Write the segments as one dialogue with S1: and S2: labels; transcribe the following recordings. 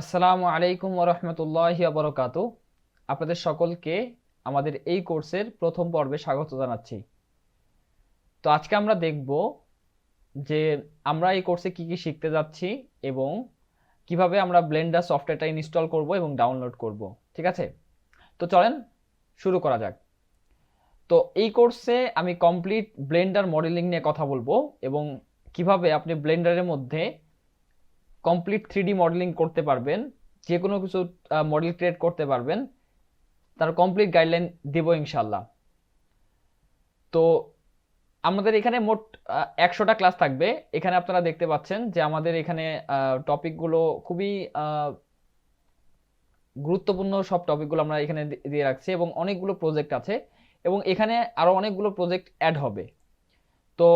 S1: আসসালামু আলাইকুম ওয়া রাহমাতুল্লাহি ওয়া বারাকাতুহু। আপনাদের সকলকে আমাদের এই কোর্সের প্রথম পর্বে স্বাগত জানাচ্ছি। তো আজকে আমরা দেখব যে আমরা এই কোর্সে কি কি শিখতে যাচ্ছি এবং কিভাবে আমরা ব্লেন্ডার সফটওয়্যারটা ইনস্টল করব এবং ডাউনলোড করব। ঠিক আছে? তো চলেন শুরু করা যাক। তো এই কোর্সে আমি কমপ্লিট ব্লেন্ডার মডেলিং নিয়ে কথা বলবো এবং কিভাবে আপনি ব্লেন্ডারের মধ্যে কমপ্লিট 3D মডেলিং করতে পারবেন, যে কোনো কিছু মডেল ক্রিয়েট করতে পারবেন, তার কমপ্লিট গাইডলাইন দেব ইনশাল্লাহ। তো আমাদের এখানে মোট 100টা ক্লাস থাকবে। এখানে আপনারা দেখতে পাচ্ছেন যে আমাদের এখানে টপিকগুলো খুবই গুরুত্বপূর্ণ, সব টপিকগুলো আমরা এখানে দিয়ে রাখছি এবং অনেকগুলো প্রজেক্ট আছে এবং এখানে আরও অনেকগুলো প্রজেক্ট অ্যাড হবে। তো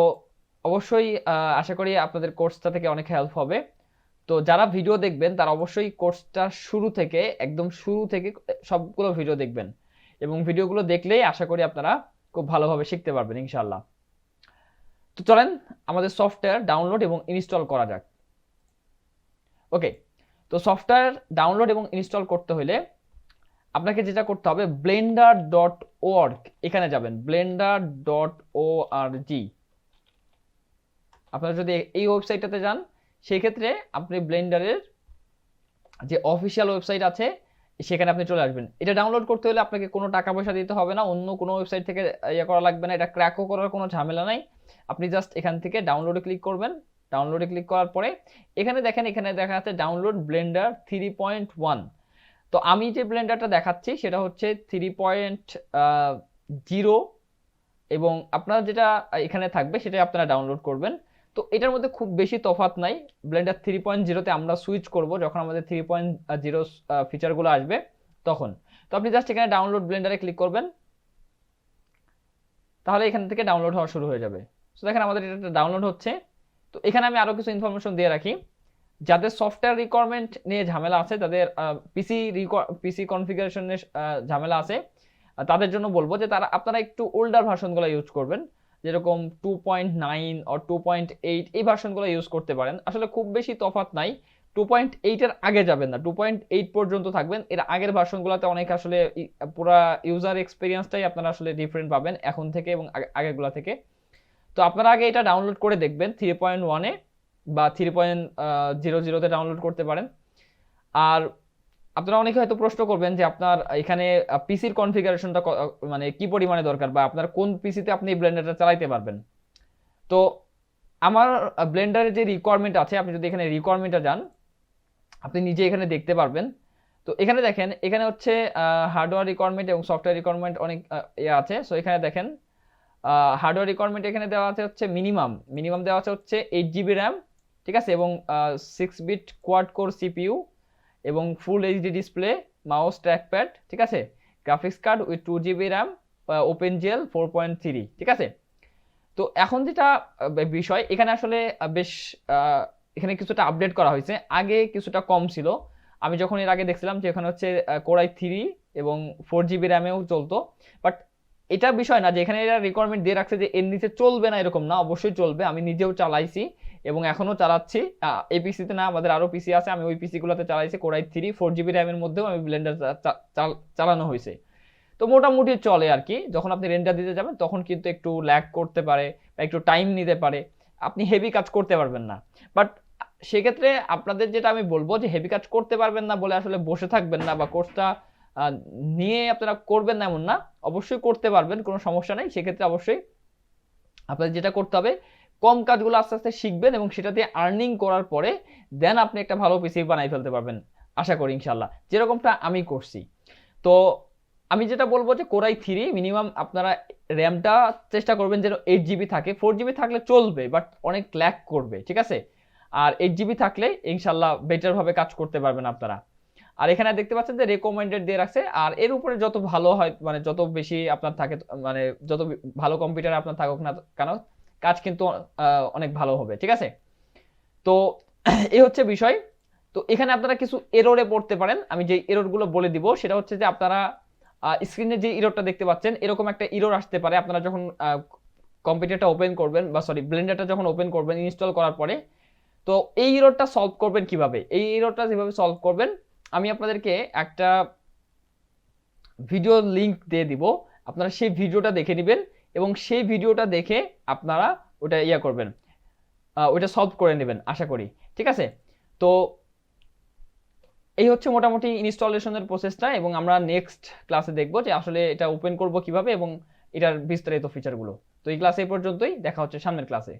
S1: অবশ্যই আশা করি আপনাদের কোর্সটা থেকে অনেক হেল্প হবে। তো যারা ভিডিও দেখবেন তারা অবশ্যই কোর্সটা শুরু থেকে একদম শুরু থেকে সবগুলো ভিডিও দেখবেন এবং ভিডিওগুলো দেখলেই আশা করি আপনারা খুব ভালোভাবে শিখতে পারবেন ইনশাআল্লাহ। তো চলেন আমাদের সফটওয়্যার ডাউনলোড এবং ইনস্টল করা যাক। ওকে, তো সফটওয়্যার ডাউনলোড এবং ইনস্টল করতে হলে আপনাকে যেটা করতে হবে, blender.org এখানে যাবেন, blender.org। আপনারা যদি এই ওয়েবসাইটটাতে যান সেই ক্ষেত্রে আপনি ব্লেন্ডারের যে অফিসিয়াল ওয়েবসাইট আছে সেখানে আপনি চলে আসবেন। এটা ডাউনলোড করতে হলে আপনাকে কোনো টাকা পয়সা দিতে হবে না, অন্য কোনো ওয়েবসাইট থেকে ইয়ে করা লাগবে না, এটা ক্র্যাকও করার কোনো ঝামেলা নাই। আপনি জাস্ট এখান থেকে ডাউনলোডে ক্লিক করবেন। ডাউনলোডে ক্লিক করার পরে এখানে দেখেন, এখানে দেখা যাচ্ছে ডাউনলোড ব্লেন্ডার 3.1। তো আমি যে ব্লেন্ডারটা দেখাচ্ছি সেটা হচ্ছে 3.0 এবং আপনার যেটা এখানে থাকবে সেটাই আপনারা ডাউনলোড করবেন। তো এটার মধ্যে খুব বেশি তফাৎ নাই। ব্লেন্ডার 3.0তে আমরা সুইচ করব যখন আমাদের 3.0 ফিচারগুলো আসবে তখন। তো আপনি জাস্ট এখানে ডাউনলোড ব্লেন্ডারে ক্লিক করবেন, তাহলে এখান থেকে ডাউনলোড হওয়া শুরু হয়ে যাবে। তো দেখেন আমাদের এটা ডাউনলোড হচ্ছে। তো এখানে আমি আরও কিছু ইনফরমেশন দিয়ে রাখি। যাদের সফটওয়্যার রিকোয়ারমেন্ট নিয়ে ঝামেলা আছে, যাদের পিসি কনফিগারেশনের ঝামেলা আছে, তাদের জন্য বলবো যে আপনারা একটু ওল্ডার ভার্সনগুলো ইউজ করবেন, যেরকম 2.9 অর 2.8 এই ভার্সনগুলো ইউজ করতে পারেন। আসলে খুব বেশি তফাৎ নাই, 2.8 এর আগে যাবেন না, 2.8 পর্যন্ত থাকবেন। এর আগের ভার্সনগুলোতে অনেক আসলে পুরা ইউজার এক্সপিরিয়েন্সটাই আপনারা আসলে ডিফারেন্ট পাবেন এখন থেকে এবং আগেরগুলো থেকে। তো আপনারা আগে এটা ডাউনলোড করে দেখবেন 3.1-এ বা 3.00-তে ডাউনলোড করতে পারেন। আর আপনারা অনেকে হয়তো প্রশ্ন করবেন যে আপনার এখানে পিসির কনফিগারেশনটা মানে কি পরিমাণে দরকার, বা আপনার কোন পিসিতে আপনি এই ব্লেন্ডারটা চালাইতে পারবেন। তো আমার ব্লেন্ডারের যে রিকোয়ারমেন্ট আছে, আপনি যদি এখানে রিকোয়ারমেন্টটা যান আপনি নিজে এখানে দেখতে পারবেন। তো এখানে দেখেন, এখানে হচ্ছে হার্ডওয়্যার রিকোয়ারমেন্ট এবং সফটওয়্যার রিকোয়ারমেন্ট অনেক আছে। সো এখানে দেখেন হার্ডওয়্যার রিকোয়ারমেন্ট এখানে দেওয়া আছে হচ্ছে মিনিমাম দেওয়া আছে হচ্ছে 8 GB র্যাম, ঠিক আছে, এবং 6 বিট কোয়াড কোর সিপিইউ এবং full HD display, mouse, trackpad, ঠিক আছে, graphics card with 2 GB RAM, open GL 4.3, ঠিক আছে। তো এখন যেটা বিষয় এখানে আসলে বেশ এখানে কিছুটা আপডেট করা হয়েছে, আগে কিছুটা কম ছিল। আমি যখন এর আগে দেখছিলাম যে এখানে হচ্ছে কোর i3 এবং 4 GB র্যামেও চলতো। বাট এটা বিষয় না যে এখানে এরা রিকোয়ারমেন্ট দিয়ে রাখছে যে এর নিচে চলবে না, এরকম না, অবশ্যই চলবে। আমি নিজেও চালাইছি এবং এখনও চালাচ্ছি। এই পিসিতে না, আমাদের আরও পিসি আছে, আমি ওই পিসিগুলোতে চালাইছি। কোর i3 4 GB র্যামের মধ্যেও আমি ব্লেন্ডার চালানো হয়েছে। তো মোটামুটি চলে আর কি। যখন আপনি রেন্ডার দিতে যাবেন তখন কিন্তু একটু ল্যাগ করতে পারে বা একটু টাইম নিতে পারে, আপনি হেভি কাজ করতে পারবেন না। বাট সেক্ষেত্রে আপনাদের যেটা আমি বলবো যে হেভি কাজ করতে পারবেন না বলে আসলে বসে থাকবেন না বা কোর্সটা নিয়ে আপনারা করবেন না এমন না, অবশ্যই করতে পারবেন, কোনো সমস্যা নেই। সেক্ষেত্রে অবশ্যই আপনাদের যেটা করতে হবে, কম কাজগুলো আস্তে আস্তে শিখবেন এবং সেটা দিয়ে আর্নিং করার পরে দেন আপনি একটা ভালো পিসি বানাই ফেলতে পারবেন আশা করি ইনশাল্লাহ, যেরকমটা আমি করছি। তো আমি যেটা বলবো যে কোর i3 মিনিমাম আপনারা র্যামটা চেষ্টা করবেন যেন 8 GB থাকে। 4 GB থাকলে চলবে বাট অনেক ল্যাগ করবে, ঠিক আছে। আর 8 GB থাকলে ইনশাল্লাহ বেটারভাবে কাজ করতে পারবেন আপনারা। আর এখানে দেখতে পাচ্ছেন যে রেকমেন্ডেড দিয়ে রাখছে। আর এর উপরে যত ভালো হয়, মানে যত বেশি আপনার থাকে, মানে যত ভালো কম্পিউটার আপনার থাকুক না কেন, কাজ কিন্তু অনেক ভালো হবে, ঠিক আছে। তো এই হচ্ছে বিষয়। তো এখানে আপনারা কিছু এররে পড়তে পারেন, আমি যে এররগুলো বলে দিব সেটা হচ্ছে যে আপনারা স্ক্রিনে যে ইররটা দেখতে পাচ্ছেন এরকম একটা ইরর আসতে পারে আপনারা যখন কম্পিউটারটা ওপেন করবেন, বা সরি ব্লেন্ডারটা যখন ওপেন করবেন ইনস্টল করার পরে। তো এই এররটা সলভ করবেন কিভাবে, এই এররটা যেভাবে সলভ করবেন আমি আপনাদেরকে একটা ভিডিও লিংক দিয়ে দিব, আপনারা সেই ভিডিওটা দেখে নেবেন এবং সেই ভিডিওটা দেখে আপনারা ওটা করবেন, ওইটা সলভ করে নেবেন আশা করি। ঠিক আছে, তো এই হচ্ছে মোটামুটি ইনস্টলেশনের প্রসেসটা, এবং আমরা নেক্সট ক্লাসে দেখব যে আসলে এটা ওপেন করব কিভাবে এবং এটার বিস্তারিত ফিচারগুলো। তো এই ক্লাসে এই পর্যন্তই, দেখা হচ্ছে সামনের ক্লাসে।